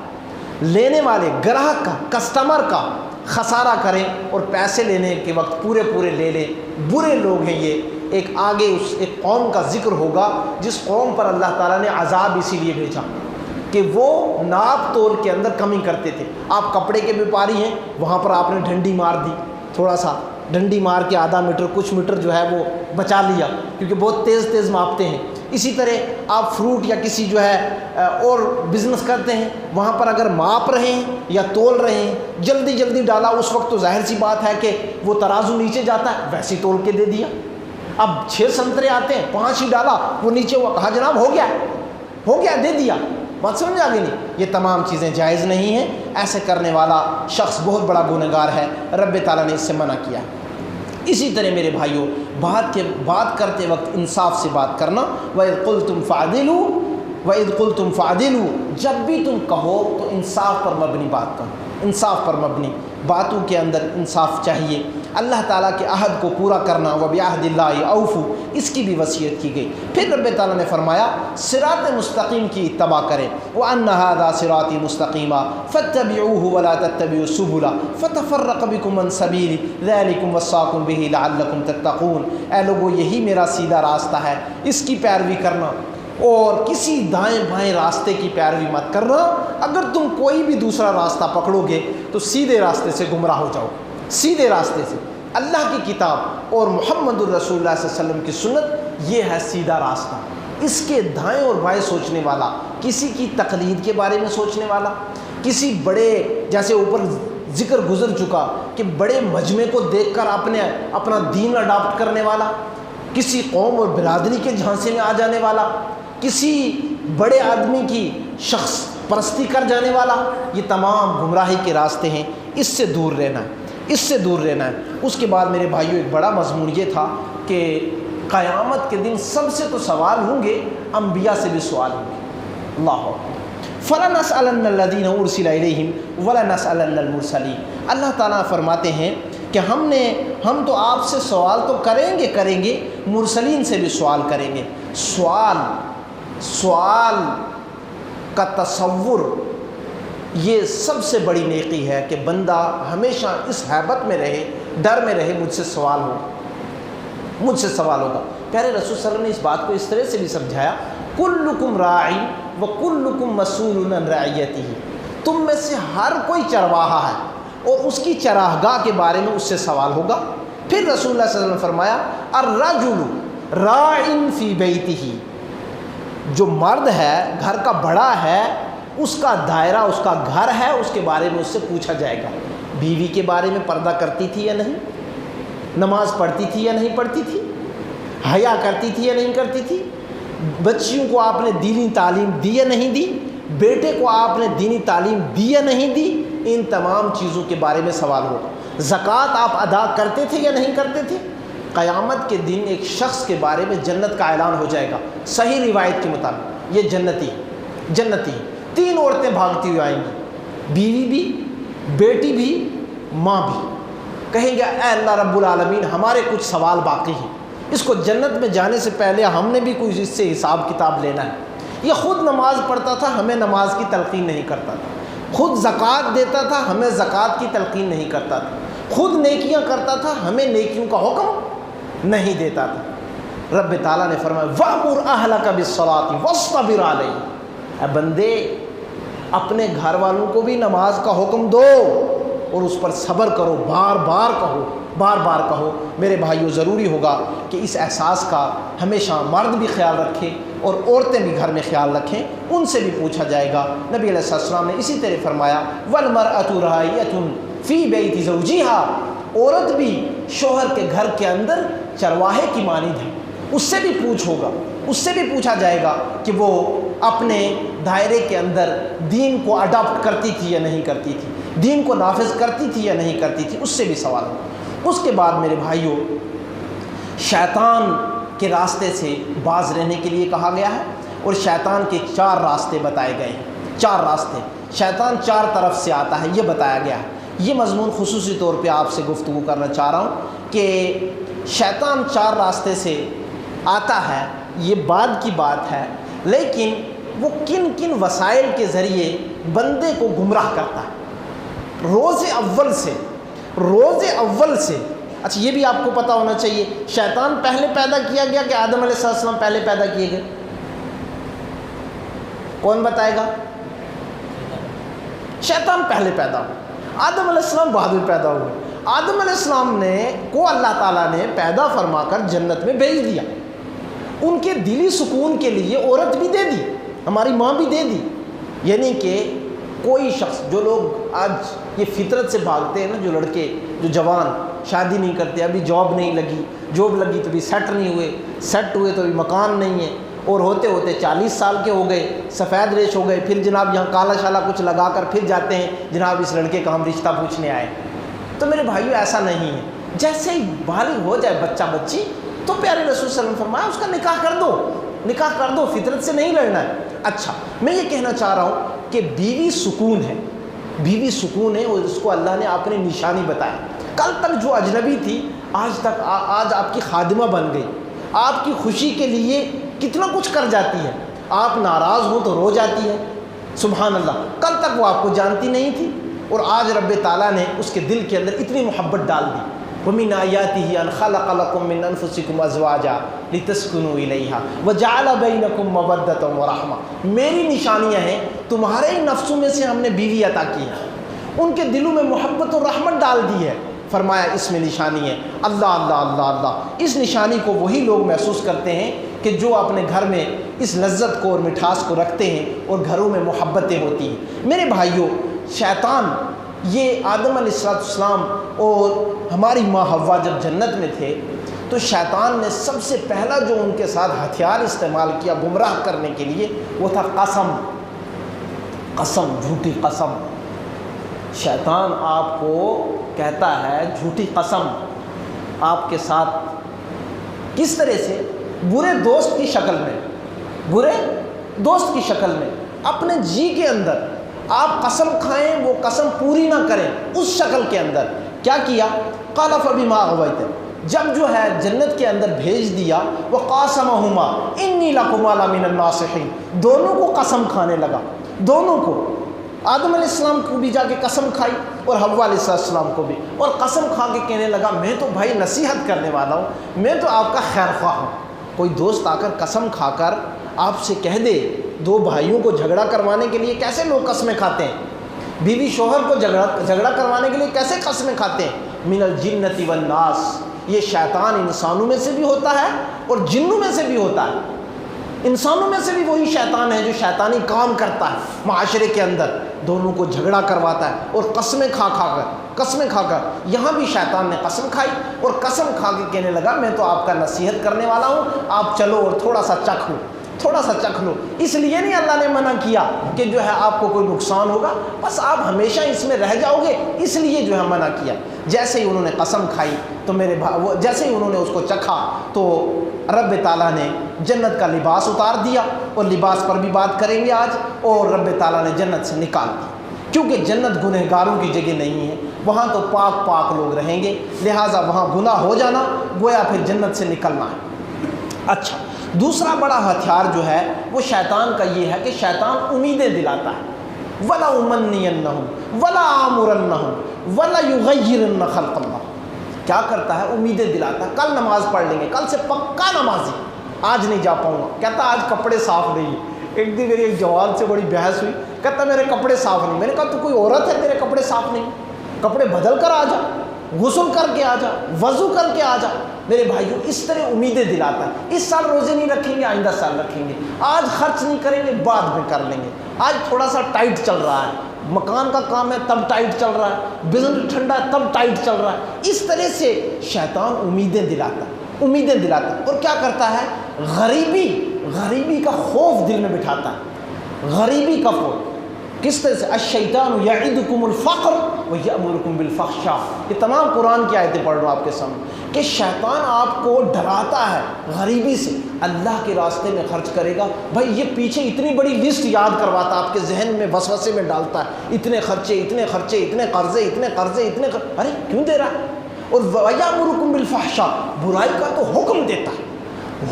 لینے والے گراہک کا، کسٹمر کا خسارہ کریں، اور پیسے لینے کے وقت پورے لے لیں۔ برے لوگ ہیں یہ۔ ایک آگے ایک قوم کا ذکر ہوگا جس قوم پر اللہ تعالیٰ نے عذاب اسی لیے بھیجا کہ وہ ناپ تول کے اندر کمی کرتے تھے۔ آپ کپڑے کے بیپاری ہیں، وہاں پر آپ نے ڈنڈی مار دی، تھوڑا سا ڈنڈی مار کے آدھا میٹر کچھ میٹر جو ہے وہ بچا لیا، کیونکہ بہت تیز ماپتے ہیں۔ اسی طرح آپ فروٹ یا کسی جو ہے اور بزنس کرتے ہیں، وہاں پر اگر ماپ رہے ہیں یا تول رہے ہیں، جلدی ڈالا، اس وقت تو ظاہر سی بات ہے کہ وہ ترازو نیچے جاتا ہے، ویسے ہی تول کے دے دیا۔ اب 6 سنترے آتے ہیں، 5 ہی ڈالا، وہ نیچے ہوا، کہا جناب ہو گیا دے دیا۔ بات سمجھ آ گئی نہیں؟ یہ تمام چیزیں جائز نہیں ہیں۔ ایسے کرنے والا شخص بہت بڑا گنہگار ہے، رب تعالیٰ نے اس سے منع کیا۔ اسی طرح میرے بھائیوں، بات کرتے وقت انصاف سے بات کرنا۔ وَإِذْ قُلْتُمْ فَعْدِلُوا، جب بھی تم کہو تو انصاف پر مبنی بات کرو، انصاف پر مبنی باتوں کے اندر انصاف چاہیے۔ اللہ تعالیٰ کے عہد کو پورا کرنا، وَبِعَهْدِ اللَّهِ أَوْفُوا، اس کی بھی وصیت کی گئی۔ پھر رب تعالیٰ نے فرمایا صراط مستقیم کی اتباع کریں، وَأَنَّ هَذَا صِرَاطِي مُسْتَقِيمًا فَاتَّبِعُوهُ وَلَا تَتَّبِعُوا السُّبُلَ فَتَفَرَّقَ بِكُمْ عَنْ سَبِيلِهِ ذَلِكُمْ وَصَّاكُمْ بِهِ لَعَلَّكُمْ تَتَّقُونَ۔ اے لوگو، یہی میرا سیدھا راستہ ہے، اس کی پیروی کرنا، اور کسی دائیں بائیں راستے کی پیروی مت کرنا۔ اگر تم کوئی بھی دوسرا راستہ پکڑو گے تو سیدھے راستے سے گمراہ ہو جاؤ، سیدھے راستے سے۔ اللہ کی کتاب اور محمد الرسول اللہ صلی اللہ علیہ وسلم کی سنت، یہ ہے سیدھا راستہ۔ اس کے دائیں اور بائیں سوچنے والا، کسی کی تقلید کے بارے میں سوچنے والا، کسی بڑے، جیسے اوپر ذکر گزر چکا کہ بڑے مجمع کو دیکھ کر اپنا دین اڈاپٹ کرنے والا، کسی قوم اور برادری کے جھانسے میں آ جانے والا، کسی بڑے آدمی کی شخص پرستی کر جانے والا، یہ تمام گمراہی کے راستے ہیں۔ اس سے دور رہنا ہے، اس سے دور رہنا ہے۔ اس کے بعد میرے بھائیوں، ایک بڑا مضمون یہ تھا کہ قیامت کے دن سب سے تو سوال ہوں گے، انبیاء سے بھی سوال ہوں گے۔ اللہ فَلَنَسْأَلَنَّ الَّذِينَ أُرْسِلَ إِلَيْهِمْ وَلَنَسْأَلَنَّ الْمُرْسَلِينَ۔ اللہ تعالیٰ فرماتے ہیں کہ ہم تو آپ سے سوال تو کریں گے، مرسلین سے بھی سوال کریں گے۔ سوال کا تصور یہ سب سے بڑی نیکی ہے کہ بندہ ہمیشہ اس ہیبت میں رہے، ڈر میں رہے، مجھ سے سوال ہوگا۔ پیارے رسول صلی اللہ علیہ وسلم نے اس بات کو اس طرح سے بھی سمجھایا، کلکم راعی وکلکم مسئول عن رعیتہ، تم میں سے ہر کوئی چرواہا ہے اور اس کی چراگاہ کے بارے میں اس سے سوال ہوگا۔ پھر رسول اللہ صلی اللہ علیہ وسلم نے فرمایا الرجل راع فی بیتہ، جو مرد ہے، گھر کا بڑا ہے، اس کا دائرہ، اس کا گھر ہے، اس کے بارے میں اس سے پوچھا جائے گا۔ بیوی کے بارے میں پردہ کرتی تھی یا نہیں، نماز پڑھتی تھی یا نہیں پڑھتی تھی، حیا کرتی تھی یا نہیں کرتی تھی، بچیوں کو آپ نے دینی تعلیم دی یا نہیں دی، بیٹے کو آپ نے دینی تعلیم دی یا نہیں دی، ان تمام چیزوں کے بارے میں سوال ہوگا۔ زکوٰۃ آپ ادا کرتے تھے یا نہیں کرتے تھے۔ قیامت کے دن ایک شخص کے بارے میں جنت کا اعلان ہو جائے گا، صحیح روایت کے مطابق یہ جنتی 3 عورتیں بھاگتی ہوئی آئیں گی، بیوی بھی، بیٹی بھی، ماں بھی، کہیں گے اے اللہ رب العالمین، ہمارے کچھ سوال باقی ہیں، اس کو جنت میں جانے سے پہلے ہم نے بھی کچھ اس سے حساب کتاب لینا ہے۔ یہ خود نماز پڑھتا تھا، ہمیں نماز کی تلقین نہیں کرتا تھا، خود زکوٰۃ دیتا تھا، ہمیں زکوٰۃ کی تلقین نہیں کرتا تھا، خود نیکیاں کرتا تھا، ہمیں نیکیوں کا حکم نہیں دیتا تھا۔ رب تعالیٰ نے فرمایا وَأْمُرْ أَهْلَكَ بِالصَّلَاةِ وَاصْطَبِرْ عَلَيْهَا، اے بندے اپنے گھر والوں کو بھی نماز کا حکم دو اور اس پر صبر کرو، بار بار کہو۔ میرے بھائیوں، ضروری ہوگا کہ اس احساس کا ہمیشہ مرد بھی خیال رکھے اور عورتیں بھی گھر میں خیال رکھیں، ان سے بھی پوچھا جائے گا۔ نبی علیہ السلام نے اسی طرح فرمایا وَالْمَرْأَةُ رَاعِيَةٌ فِي بَيْتِ زَوْجِهَا، عورت بھی شوہر کے گھر کے اندر چرواہے کی مانند ہے، اس سے بھی اس سے بھی پوچھا جائے گا کہ وہ اپنے دائرے کے اندر دین کو اڈاپٹ کرتی تھی یا نہیں کرتی تھی، دین کو نافذ کرتی تھی یا نہیں کرتی تھی، اس سے بھی سوال ہو۔ اس کے بعد میرے بھائیوں، شیطان کے راستے سے باز رہنے کے لیے کہا گیا ہے، اور شیطان کے 4 راستے بتائے گئے ہیں۔ 4 راستے، شیطان 4 طرف سے آتا ہے، یہ بتایا گیا ہے۔ یہ مضمون خصوصی طور پہ آپ سے گفتگو کرنا چاہ رہا ہوں کہ شیطان 4 راستے سے آتا ہے، یہ بعد کی بات ہے، لیکن وہ کن کن وسائل کے ذریعے بندے کو گمراہ کرتا ہے روز اول سے۔ اچھا یہ بھی آپ کو پتہ ہونا چاہیے، شیطان پہلے پیدا کیا گیا کہ آدم علیہ السلام پہلے پیدا کیے گئے؟ کون بتائے گا؟ شیطان پہلے پیدا ہوا، آدم علیہ السلام بعد میں پیدا ہوئے۔ آدم علیہ السلام کو اللہ تعالیٰ نے پیدا فرما کر جنت میں بھیج دیا، ان کے دلی سکون کے لیے عورت بھی دے دی، ہماری ماں بھی دے دی۔ یعنی کہ کوئی شخص، جو لوگ آج یہ فطرت سے بھاگتے ہیں نا، جو لڑکے جو جوان شادی نہیں کرتے، ابھی جاب نہیں لگی، جاب لگی تو بھی سیٹ نہیں ہوئے، سیٹ ہوئے تو بھی مکان نہیں ہے، اور ہوتے ہوتے 40 سال کے ہو گئے، سفید ریش ہو گئے، پھر جناب یہاں کالا شالا کچھ لگا کر پھر جاتے ہیں جناب اس لڑکے کا ہم رشتہ پوچھنے آئے۔ تو میرے بھائیو ایسا نہیں ہے، جیسے ہی بالغ ہو جائے بچہ بچی تو پیارے رسول صلی اللہ علیہ وسلم فرمایا اس کا نکاح کر دو، فطرت سے نہیں لڑنا ہے۔ اچھا میں یہ کہنا چاہ رہا ہوں کہ بیوی سکون ہے، اور اس کو اللہ نے اپنی نشانی بتایا۔ کل تک جو اجنبی تھی آج آپ کی خادمہ بن گئی، آپ کی خوشی کے لیے کتنا کچھ کر جاتی ہے، آپ ناراض ہو تو رو جاتی ہے، سبحان اللہ۔ کل تک وہ آپ کو جانتی نہیں تھی، اور آج رب تعالیٰ نے اس کے دل کے اندر اتنی محبت ڈال دی۔ وَمِنْ آيَاتِهِ أَنْ خَلَقَ لَكُم مِّنْ أَنفُسِكُمْ أَزْوَاجًا لِتَسْكُنُوا إِلَيْهَا وَجَعَلَ بَيْنَكُم مَّوَدَّةً وَرَحْمَةً۔ میری نشانیاں ہیں، تمہارے ہی نفسوں میں سے ہم نے بیوی عطا کی ہے، ان کے دلوں میں محبت اور رحمت ڈال دی ہے۔ فرمایا اس میں نشانی ہے۔ اللہ، اس نشانی کو وہی لوگ محسوس کرتے ہیں کہ جو اپنے گھر میں اس لذت کو اور مٹھاس کو رکھتے ہیں اور گھروں میں محبتیں ہوتی ہیں۔ میرے بھائیوں، شیطان یہ آدم علیہ السلام اور ہماری ماں حوا جب جنت میں تھے تو شیطان نے سب سے پہلا جو ان کے ساتھ ہتھیار استعمال کیا گمراہ کرنے کے لیے وہ تھا قسم، جھوٹی قسم۔ شیطان آپ کو کہتا ہے جھوٹی قسم آپ کے ساتھ، کس طرح سے؟ برے دوست کی شکل میں اپنے جی کے اندر آپ قسم کھائیں، وہ قسم پوری نہ کریں، اس شکل کے اندر کیا کیا؟ قال فبما اغویتنی، جب جو ہے جنت کے اندر بھیج دیا، وقاسمہما انی لکما لمن الناصحین، دونوں کو قسم کھانے لگا، دونوں کو، آدم علیہ السلام کو بھی جا کے قسم کھائی اور حوا علیہ السلام کو بھی، اور قسم کھا کے کہنے لگا میں تو بھائی نصیحت کرنے والا ہوں، میں تو آپ کا خیر خواہ ہوں۔ کوئی دوست آ کر قسم کھا کر آپ سے کہہ دے، دو بھائیوں کو جھگڑا کروانے کے لیے کیسے لوگ قسمیں کھاتے ہیں، بیوی شوہر کو جھگڑا کروانے کے لیے کیسے قسمیں کھاتے ہیں؟ من الجنۃ والناس، یہ شیطان انسانوں میں سے بھی ہوتا ہے اور جنوں میں سے بھی ہوتا ہے۔ انسانوں میں سے بھی وہی شیطان ہے جو شیطانی کام کرتا ہے معاشرے کے اندر، دونوں کو جھگڑا کرواتا ہے اور قسمیں کھا کر یہاں بھی شیطان نے قسم کھائی اور قسم کھا کے کہنے لگا میں تو آپ کا نصیحت کرنے والا ہوں، آپ چلو اور تھوڑا سا چکھ لو۔ اس لیے نہیں اللہ نے منع کیا کہ جو ہے آپ کو کوئی نقصان ہوگا، بس آپ ہمیشہ اس میں رہ جاؤ گے، اس لیے جو ہے منع کیا۔ جیسے ہی انہوں نے قسم کھائی تو جیسے ہی انہوں نے اس کو چکھا تو رب تعالیٰ نے جنت کا لباس اتار دیا، اور لباس پر بھی بات کریں گے آج، اور رب تعالیٰ نے جنت سے نکال دیا، کیونکہ جنت گنہگاروں کی جگہ نہیں ہے، وہاں تو پاک لوگ رہیں گے، لہٰذا وہاں گناہ ہو جانا گویا پھر جنت سے نکلنا ہے۔ اچھا، دوسرا بڑا ہتھیار جو ہے وہ شیطان کا یہ ہے کہ شیطان امیدیں دلاتا ہے، وَلَا أُمَنِّيَنَّهُمْ وَلَا آمُرَنَّهُمْ وَلَا يُغَيِّرَنَّ خَلْقَ اللَّهِ۔ کیا کرتا ہے؟ امیدیں دلاتا ہے، کل نماز پڑھ لیں گے، کل سے پکا نمازی، آج نہیں جا پاؤں گا، کہتا آج کپڑے صاف نہیں ہے۔ ایک دن میری ایک جوان سے بڑی بحث ہوئی، کہتا میرے کپڑے صاف نہیں۔ میں نے کہا تو کوئی عورت ہے تیرے کپڑے صاف نہیں؟ کپڑے بدل کر آ جا، غسل کر کے آ جا، وضو کر کے آ جا۔ میرے بھائیوں، اس طرح امیدیں دلاتا ہے، اس سال روزے نہیں رکھیں گے، آئندہ سال رکھیں گے، آج خرچ نہیں کریں گے، بعد میں کر لیں گے، آج تھوڑا سا ٹائٹ چل رہا ہے، مکان کا کام ہے تب ٹائٹ چل رہا ہے، بزنس ٹھنڈا ہے تب ٹائٹ چل رہا ہے۔ اس طرح سے شیطان امیدیں دلاتا ہے، اور کیا کرتا ہے؟ غریبی کا خوف دل میں بٹھاتا ہے، غریبی کا خوف۔ کس طرح سے؟ الشیطان یعدکم الفقر وَيَأْمُرُكُمْ بِالْفَحْشَاءِ، یہ تمام قرآن کی آیتیں پڑھ رہا ہوں آپ کے سامنے کہ شیطان آپ کو ڈراتا ہے غریبی سے، اللہ کے راستے میں خرچ کرے گا۔ بھائی یہ پیچھے اتنی بڑی لسٹ یاد کرواتا، آپ کے ذہن میں وسوسے میں ڈالتا ہے، اتنے خرچے، اتنے خرچے، اتنے قرضے، اتنے قرضے، اتنے ارے کیوں دے رہا ہے؟ اور وَيَأْمُرُكُمْ بِالْفَحْشَاءِ، برائی کا تو حکم دیتا ہے،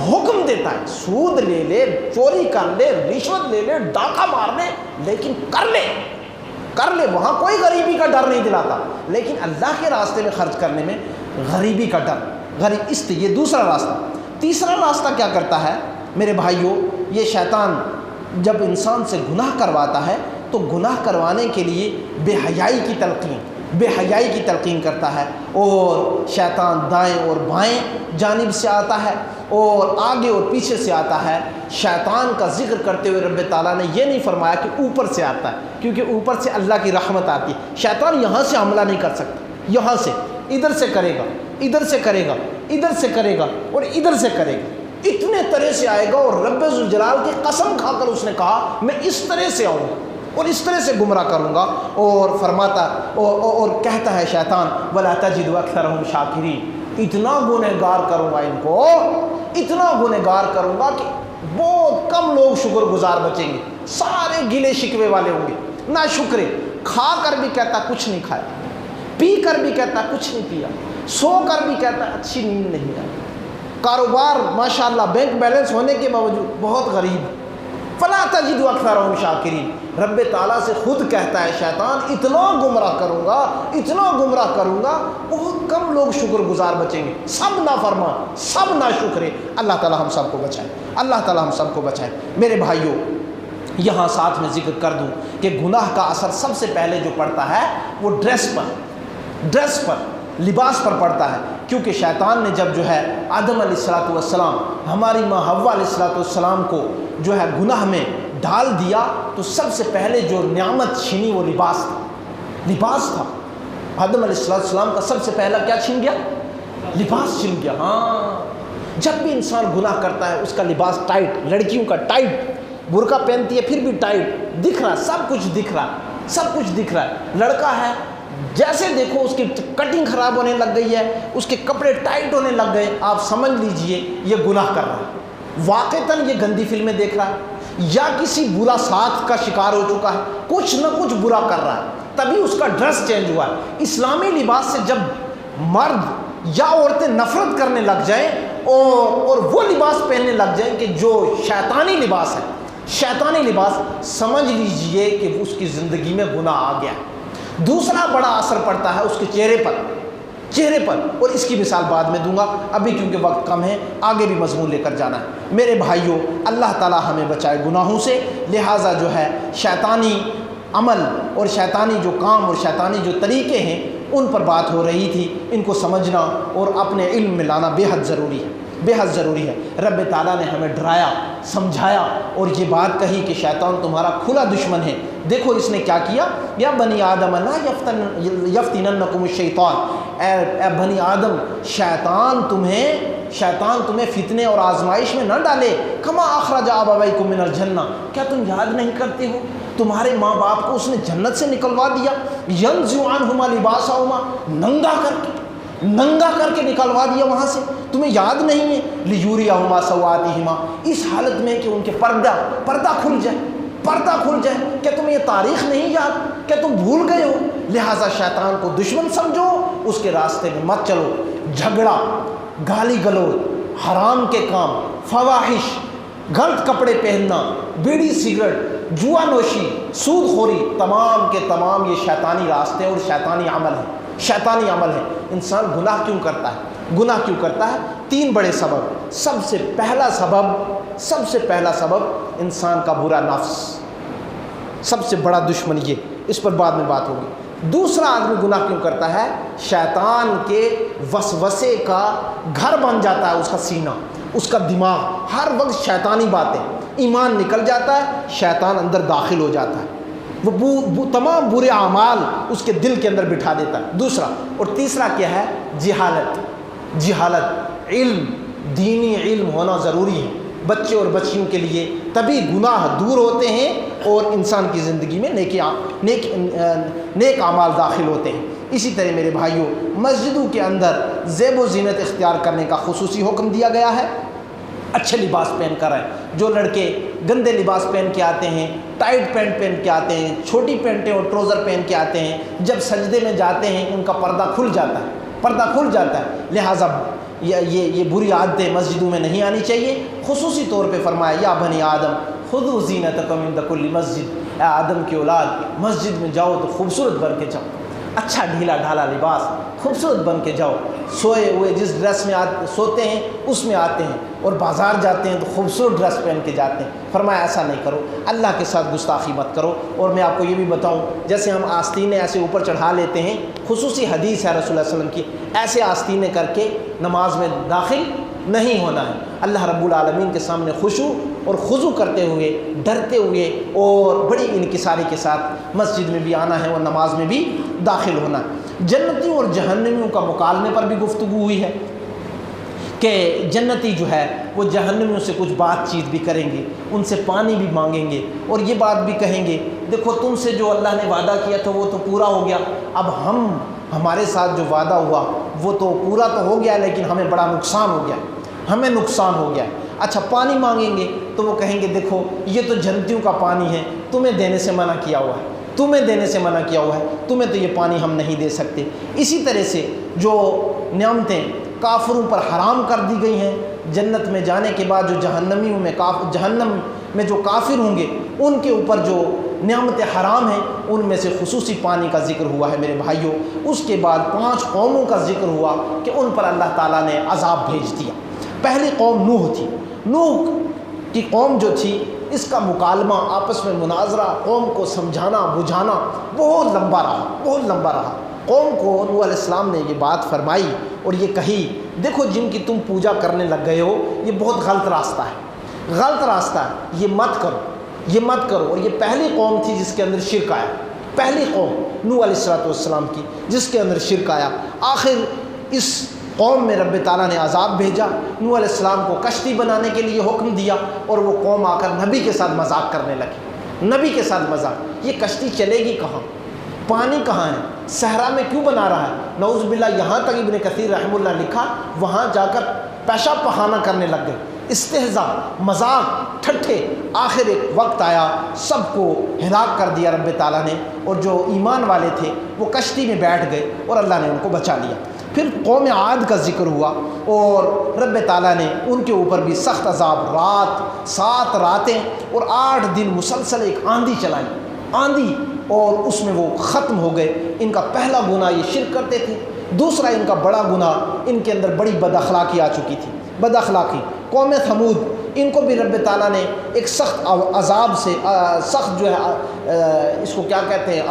حکم دیتا ہے، سود لے لے، چوری کر لے، رشوت لے لے، ڈاکہ مار لے، لیکن کر لے، کر لے۔ وہاں کوئی غریبی کا ڈر نہیں دلاتا، لیکن اللہ کے راستے میں خرچ کرنے میں غریبی کا ڈر، یہ دوسرا راستہ۔ تیسرا راستہ کیا کرتا ہے میرے بھائیوں؟ یہ شیطان جب انسان سے گناہ کرواتا ہے تو گناہ کروانے کے لیے بے حیائی کی تلقین کرتا ہے، اور شیطان دائیں اور بائیں جانب سے آتا ہے اور آگے اور پیچھے سے آتا ہے۔ شیطان کا ذکر کرتے ہوئے رب تعالیٰ نے یہ نہیں فرمایا کہ اوپر سے آتا ہے، کیونکہ اوپر سے اللہ کی رحمت آتی ہے۔ شیطان یہاں سے حملہ نہیں کر سکتا، یہاں سے ادھر سے کرے گا، ادھر سے کرے گا، ادھر سے کرے گا اور ادھر سے کرے گا، اتنے طرح سے آئے گا۔ اور رب ذوالجلال کی قسم کھا کر اس نے کہا میں اس طرح سے آؤں گا اور اس طرح سے گمراہ کروں گا، اور فرماتا اور کہتا ہے شیطان وَلَا تَجِدُ أَكْثَرَهُمْ شَاكِرِينَ، اتنا گنہگار کروں گا ان کو، اتنا گنہگار کروں گا کہ بہت کم لوگ شکر گزار بچیں گے، سارے گلے شکوے والے ہوں گے، نہ شکرے، کھا کر بھی کہتا کچھ نہیں کھایا، پی کر بھی کہتا کچھ نہیں پیا، سو کر بھی کہتا اچھی نیند نہیں آئی، کاروبار ماشاءاللہ بینک بیلنس ہونے کے باوجود بہت غریب۔ فَلَا تَجِدُ أَكْثَرَهُمْ شَاكِرِينَ، رب تعالیٰ سے خود کہتا ہے شیطان اتنا گمراہ کروں گا، اتنا گمراہ کروں گا، بہت کم لوگ شکر گزار بچیں گے، سب نافرمان، سب ناشکرے۔ اللہ تعالیٰ ہم سب کو بچائے، اللہ تعالیٰ ہم سب کو بچائے۔ میرے بھائیوں، یہاں ساتھ میں ذکر کر دوں کہ گناہ کا اثر سب سے پہلے جو پڑتا ہے وہ ڈریس پر، لباس پر پڑتا ہے، کیونکہ شیطان نے جب جو ہے آدم علیہ السلام، ہماری ماں حوا علیہ السلام کو جو ہے گناہ میں ڈال دیا، تو سب سے پہلے جو نعمت چھینی وہ لباس تھا۔ آدم علیہ السلام کا سب سے پہلا کیا چھن گیا؟ لباس چھن گیا۔ ہاں، جب بھی انسان گناہ کرتا ہے اس کا لباس ٹائٹ، لڑکیوں کا ٹائٹ، برقع پہنتی ہے پھر بھی ٹائٹ دکھ رہا، سب کچھ دکھ رہا ہے۔ لڑکا ہے جیسے دیکھو اس کی کٹنگ خراب ہونے لگ گئی ہے، اس کے کپڑے ٹائٹ ہونے لگ گئے، آپ سمجھ لیجئے یہ گناہ کر رہا ہے، واقعتاً یہ گندی فلمیں دیکھ رہا ہے یا کسی برا ساتھ کا شکار ہو چکا ہے، کچھ نہ کچھ برا کر رہا ہے، تبھی اس کا ڈریس چینج ہوا ہے۔ اسلامی لباس سے جب مرد یا عورتیں نفرت کرنے لگ جائیں اور وہ لباس پہننے لگ جائیں کہ جو شیطانی لباس ہے، شیطانی لباس، سمجھ لیجئے کہ اس کی زندگی میں گناہ آ گیا۔ دوسرا بڑا اثر پڑتا ہے اس کے چہرے پر، اور اس کی مثال بعد میں دوں گا ابھی کیونکہ وقت کم ہے، آگے بھی مضمون لے کر جانا ہے۔ میرے بھائیوں، اللہ تعالی ہمیں بچائے گناہوں سے، لہٰذا جو ہے شیطانی عمل اور شیطانی جو کام اور شیطانی جو طریقے ہیں ان پر بات ہو رہی تھی، ان کو سمجھنا اور اپنے علم میں لانا بے حد ضروری ہے۔ رب تعالیٰ نے ہمیں ڈرایا، سمجھایا اور یہ بات کہی کہ شیطان تمہارا کھلا دشمن ہے۔ دیکھو اس نے کیا کیا، یا بنی آدم لا یفتننکم الشیطان، اے بنی آدم، شیطان تمہیں فتنے اور آزمائش میں نہ ڈالے، کما اخرج ابویکم من الجنہ، کیا تم یاد نہیں کرتے ہو تمہارے ماں باپ کو اس نے جنت سے نکلوا دیا، ینزع عنہما لباسہما، ننگا کر کے نکلوا دیا وہاں سے، تمہیں یاد نہیں ہے؟ لیوریہما سوآتہما، اس حالت میں کہ ان کے پردہ کھل جائے، کیا تمہیں یہ تاریخ نہیں یاد؟ کیا تم بھول گئے ہو؟ لہٰذا شیطان کو دشمن سمجھو، اس کے راستے میں مت چلو۔ جھگڑا، گالی گلوچ، حرام کے کام، فواحش، غلط کپڑے پہننا، بیڑی سگریٹ، جوا نوشی، سود خوری، تمام کے تمام یہ شیطانی راستے اور شیطانی عمل ہے۔ انسان گناہ کیوں کرتا ہے؟ 3 بڑے سبب۔ سب سے پہلا سبب انسان کا برا نفس، سب سے بڑا دشمن یہ، اس پر بعد میں بات ہوگی۔ دوسرا آدمی گناہ کیوں کرتا ہے؟ شیطان کے وسوسے کا گھر بن جاتا ہے اس کا سینہ، اس کا دماغ، ہر وقت شیطانی باتیں، ایمان نکل جاتا ہے، شیطان اندر داخل ہو جاتا ہے، وہ تمام برے اعمال اس کے دل کے اندر بٹھا دیتا ہے۔ دوسرا اور تیسرا کیا ہے؟ جہالت، علم، دینی علم ہونا ضروری ہے بچے اور بچیوں کے لیے، تبھی گناہ دور ہوتے ہیں اور انسان کی زندگی میں نیک اعمال داخل ہوتے ہیں۔ اسی طرح میرے بھائیوں، مسجدوں کے اندر زیب و زینت اختیار کرنے کا خصوصی حکم دیا گیا ہے۔ اچھے لباس پہن کر آئیں۔ جو لڑکے گندے لباس پہن کے آتے ہیں، ٹائٹ پینٹ پہن کے آتے ہیں، چھوٹی پینٹیں اور ٹروزر پہن کے آتے ہیں، جب سجدے میں جاتے ہیں ان کا پردہ کھل جاتا ہے، لہٰذا یہ بری عادتیں مسجدوں میں نہیں آنی چاہیے۔ خصوصی طور پہ فرمایا یا بنی آدم خذوا زینتکم عند کل مسجد، اے آدم کی اولاد مسجد میں جاؤ تو خوبصورت بن کے جاؤ، اچھا ڈھیلا ڈھالا لباس، خوبصورت بن کے جاؤ۔ سوئے ہوئے جس ڈریس میں سوتے ہیں اس میں آتے ہیں، اور بازار جاتے ہیں تو خوبصورت ڈریس پہن کے جاتے ہیں۔ فرمایا ایسا نہیں کرو، اللہ کے ساتھ گستاخی مت کرو۔ اور میں آپ کو یہ بھی بتاؤں، جیسے ہم آستینیں ایسے اوپر چڑھا لیتے ہیں، خصوصی حدیث ہے رسول اللہ صلی اللہ علیہ وسلم کی، ایسے آستینیں کر کے نماز میں داخل نہیں ہونا ہے۔ اللہ رب العالمین کے سامنے خشوع اور خضوع کرتے ہوئے، ڈرتے ہوئے اور بڑی انکساری کے ساتھ مسجد میں بھی آنا ہے اور نماز میں بھی داخل ہونا ہے۔ جنتیوں اور جہنمیوں کا مکالمے پر بھی گفتگو ہوئی ہے کہ جنتی جو ہے وہ جہنمیوں سے کچھ بات چیت بھی کریں گے، ان سے پانی بھی مانگیں گے، اور یہ بات بھی کہیں گے دیکھو تم سے جو اللہ نے وعدہ کیا تھا وہ تو پورا ہو گیا، اب ہمارے ساتھ جو وعدہ ہوا وہ تو پورا تو ہو گیا لیکن ہمیں بڑا نقصان ہو گیا، ہمیں نقصان ہو گیا۔ اچھا پانی مانگیں گے تو وہ کہیں گے دیکھو یہ تو جنتیوں کا پانی ہے، تمہیں دینے سے منع کیا ہوا ہے، تمہیں تو یہ پانی ہم نہیں دے سکتے۔ اسی طرح سے جو نعمتیں کافروں پر حرام کر دی گئی ہیں، جنت میں جانے کے بعد جو جہنم میں جو کافر ہوں گے ان کے اوپر جو نعمتیں حرام ہیں ان میں سے خصوصی پانی کا ذکر ہوا ہے میرے بھائیوں۔ اس کے بعد 5 قوموں کا ذکر ہوا کہ ان پر اللہ تعالیٰ نے عذاب بھیج دیا۔ پہلی قوم نوح تھی۔ نوح کی قوم جو تھی اس کا مکالمہ، آپس میں مناظرہ، قوم کو سمجھانا بجھانا بہت لمبا رہا۔ قوم کو نوح علیہ السلام نے یہ بات فرمائی اور یہ کہی دیکھو جن کی تم پوجا کرنے لگ گئے ہو یہ بہت غلط راستہ ہے، یہ مت کرو۔ اور یہ پہلی قوم تھی جس کے اندر شرک آیا، پہلی قوم نوح علیہ السلام کی جس کے اندر شرک آیا۔ آخر اس قوم میں رب تعالیٰ نے عذاب بھیجا، نوح علیہ السلام کو کشتی بنانے کے لیے حکم دیا، اور وہ قوم آ کر نبی کے ساتھ مذاق کرنے لگی، یہ کشتی چلے گی کہاں، پانی کہاں ہے، صحرا میں کیوں بنا رہا ہے، نعوذ باللہ۔ یہاں تک ابن کثیر رحمہ اللہ لکھا وہاں جا کر پیشاب پخانہ کرنے لگ گئے، استہزاء، مذاق، ٹھٹھے۔ آخر ایک وقت آیا سب کو ہلاک کر دیا رب تعالیٰ نے، اور جو ایمان والے تھے وہ کشتی میں بیٹھ گئے اور اللہ نے ان کو بچا لیا۔ پھر قوم عاد کا ذکر ہوا اور رب تعالیٰ نے ان کے اوپر بھی سخت عذاب، 7 راتیں اور 8 دن مسلسل ایک آندھی چلائی، اور اس میں وہ ختم ہو گئے۔ ان کا پہلا گناہ یہ شرک کرتے تھے، دوسرا ان کا بڑا گناہ ان کے اندر بڑی بد اخلاقی آ چکی تھی، قوم ثمود، ان کو بھی رب تعالیٰ نے ایک سخت عذاب سے، سخت جو ہے اس کو کیا کہتے ہیں،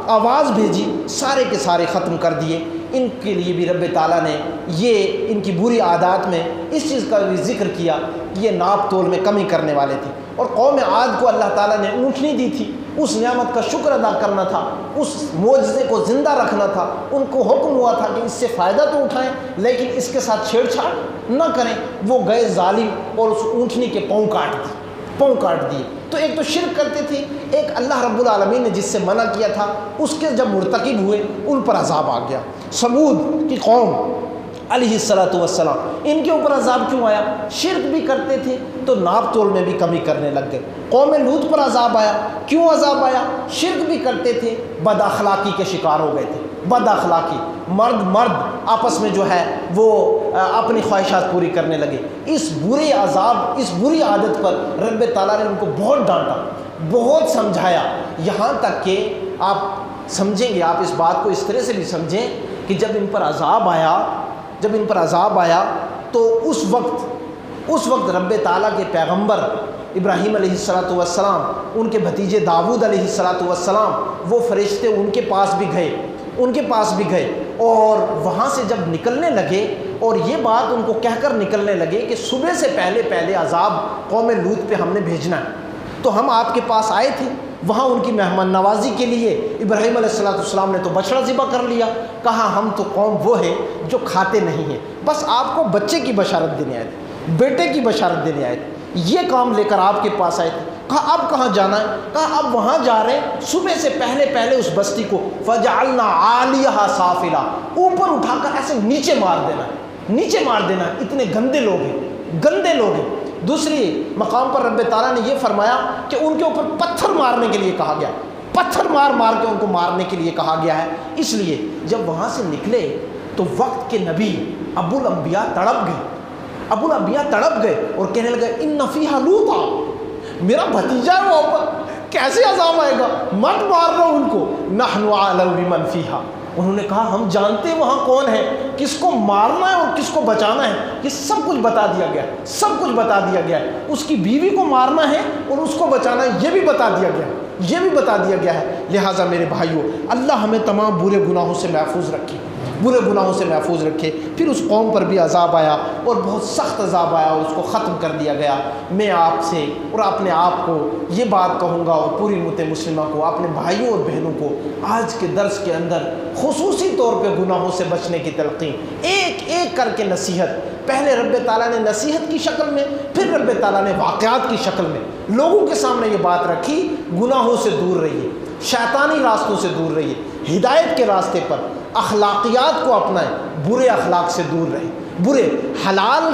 آواز بھیجی، سارے کے سارے ختم کر دیے۔ ان کے لیے بھی رب تعالیٰ نے یہ ان کی بری عادات میں اس چیز کا بھی ذکر کیا کہ یہ ناپ تول میں کمی کرنے والے تھے۔ اور قوم عاد کو اللہ تعالیٰ نے اونٹنی دی تھی، اس نعمت کا شکر ادا کرنا تھا، اس معجزے کو زندہ رکھنا تھا۔ ان کو حکم ہوا تھا کہ اس سے فائدہ تو اٹھائیں لیکن اس کے ساتھ چھیڑ چھاڑ نہ کریں۔ وہ گئے ظالم اور اس اونٹنی کے پاؤں کاٹ دیے۔ تو ایک تو شرک کرتے تھے، ایک اللہ رب العالمین نے جس سے منع کیا تھا اس کے جب مرتکب ہوئے ان پر عذاب آ گیا۔ سمود کی قوم علیہ السلام، ان کے اوپر عذاب کیوں آیا؟ شرک بھی کرتے تھے تو ناپ تول میں بھی کمی کرنے لگ گئے۔ قوم لوط پر عذاب آیا، کیوں عذاب آیا؟ شرک بھی کرتے تھے، بد اخلاقی کے شکار ہو گئے تھے، بد اخلاقی، مرد آپس میں جو ہے وہ اپنی خواہشات پوری کرنے لگے۔ اس بری عادت پر رب تعالیٰ نے ان کو بہت ڈانٹا، بہت سمجھایا، یہاں تک کہ آپ سمجھیں گے، آپ اس بات کو اس طرح سے بھی سمجھیں کہ جب ان پر عذاب آیا تو اس وقت رب تعالیٰ کے پیغمبر ابراہیم علیہ السلام، ان کے بھتیجے داؤد علیہ السلام، وہ فرشتے ان کے پاس بھی گئے اور وہاں سے جب نکلنے لگے اور یہ بات ان کو کہہ کر نکلنے لگے کہ صبح سے پہلے عذاب قوم لوط پہ ہم نے بھیجنا ہے، تو ہم آپ کے پاس آئے تھے، وہاں ان کی مہمان نوازی کے لیے ابراہیم علیہ السلام نے تو بچڑا ذبح کر لیا، کہا ہم تو قوم وہ ہے جو کھاتے نہیں ہیں، بس آپ کو بچے کی بشارت دینے آئے تھے، بیٹے کی بشارت دینے آئے تھے، یہ کام لے کر آپ کے پاس آئے تھے۔ کہا اب کہاں جانا ہے؟ کہا اب وہاں جا رہے ہیں، صبح سے پہلے پہلے اس بستی کو فجعلنا عالیہا سافلا، اوپر اٹھا کر ایسے نیچے مار دینا ہے، نیچے مار دینا ہے، اتنے گندے لوگ ہیں، گندے لوگ ہیں۔ دوسری مقام پر رب تعالیٰ نے یہ فرمایا کہ ان کے اوپر پتھر مارنے کے لیے کہا گیا، پتھر مار مار کے ان کو مارنے کے لیے کہا گیا ہے۔ اس لیے جب وہاں سے نکلے تو وقت کے نبی ابو الانبیاء تڑپ گئے، ابو الانبیاء تڑپ گئے اور کہنے لگے ان فیہا لوطا، میرا بھتیجا ہے وہاں پر، کیسے عذاب آئے گا، مت مار رہا ان کو، نحن اعلم بمن فیہا۔ انہوں نے کہا ہم جانتے ہیں وہاں کون ہے، کس کو مارنا ہے اور کس کو بچانا ہے، یہ سب کچھ بتا دیا گیا، سب کچھ بتا دیا گیا ہے۔ اس کی بیوی کو مارنا ہے اور اس کو بچانا ہے، یہ بھی بتا دیا گیا ہے، یہ بھی بتا دیا گیا ہے۔ لہٰذا میرے بھائیوں، اللہ ہمیں تمام برے گناہوں سے محفوظ رکھے، برے گناہوں سے محفوظ رکھے۔ پھر اس قوم پر بھی عذاب آیا اور بہت سخت عذاب آیا اور اس کو ختم کر دیا گیا۔ میں آپ سے اور اپنے آپ کو یہ بات کہوں گا اور پوری امت مسلمہ کو، اپنے بھائیوں اور بہنوں کو آج کے درس کے اندر خصوصی طور پہ گناہوں سے بچنے کی تلقین، ایک ایک کر کے نصیحت، پہلے رب تعالیٰ نے نصیحت کی شکل میں، پھر رب تعالیٰ نے واقعات کی شکل میں لوگوں کے سامنے یہ بات رکھی، گناہوں سے دور رہیے، شیطانی راستوں سے دور رہیے، ہدایت کے راستے پر اخلاقیات کو اپنائیں، برے اخلاق سے دور رہیں، برے حلال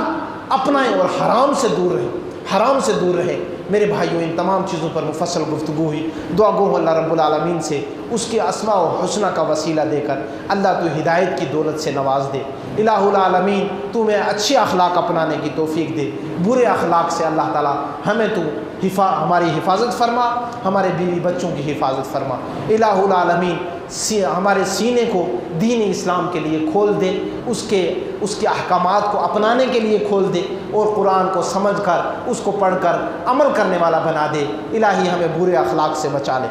اپنائیں اور حرام سے دور رہیں، حرام سے دور رہیں۔ میرے بھائیوں، ان تمام چیزوں پر مفصل گفتگو ہوئی، دعا گو اللہ رب العالمین سے اس کے اسماء و حسنہ کا وسیلہ دے کر اللہ تو ہدایت کی دولت سے نواز دے۔ الہ العالمین تو میں اچھے اخلاق اپنانے کی توفیق دے، برے اخلاق سے اللہ تعالیٰ ہمیں تو ہماری حفاظت فرما، ہمارے بیوی بچوں کی حفاظت فرما۔ الہ العالمین ہمارے سینے کو دین اسلام کے لیے کھول دے، اس کے احکامات کو اپنانے کے لیے کھول دے، اور قرآن کو سمجھ کر اس کو پڑھ کر عمل کرنے والا بنا دے۔ الہی ہمیں برے اخلاق سے بچا لے۔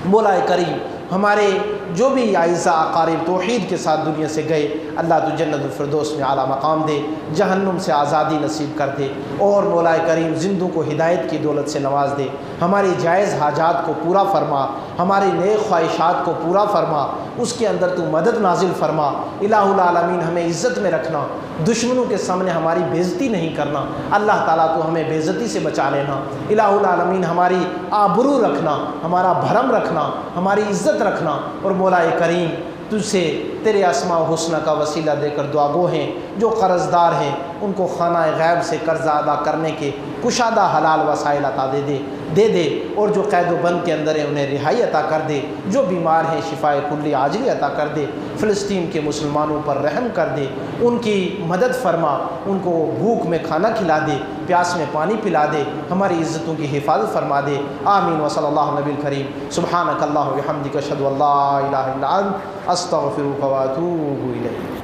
مولا کریم، ہمارے جو بھی اعزاء اقارب توحید کے ساتھ دنیا سے گئے، اللہ تو جنت الفردوس میں اعلیٰ مقام دے، جہنم سے آزادی نصیب کر دے، اور مولا کریم زندوں کو ہدایت کی دولت سے نواز دے، ہماری جائز حاجات کو پورا فرما، ہماری نیک خواہشات کو پورا فرما، اس کے اندر تو مدد نازل فرما۔ الہ العالمین ہمیں عزت میں رکھنا، دشمنوں کے سامنے ہماری بےزتی نہیں کرنا، اللہ تعالیٰ تو ہمیں بےزتی سے بچا لینا۔ الہ العالمین ہماری آبرو رکھنا، ہمارا بھرم رکھنا، ہماری عزت رکھنا، اور مولا کریم تجھ سے تیرے اسماء و حسنہ کا وسیلہ دے کر دعا گو ہیں جو قرض دار ہیں ان کو خانہ غیب سے قرض ادا کرنے کے کشادہ حلال وسائل عطا دے دے، اور جو قید و بند کے اندر ہیں انہیں رہائی عطا کر دے، جو بیمار ہیں شفائے کلی عاجلی عطا کر دے، فلسطین کے مسلمانوں پر رحم کر دے، ان کی مدد فرما، ان کو بھوک میں کھانا کھلا دے، پیاس میں پانی پلا دے، ہماری عزتوں کی حفاظت فرما دے۔ آمین وصلی اللہ نبی الکریم۔ سبحانک اللہم و بحمدک اشہد ان لا الہ الا انت استغفرک و اتوب الیک۔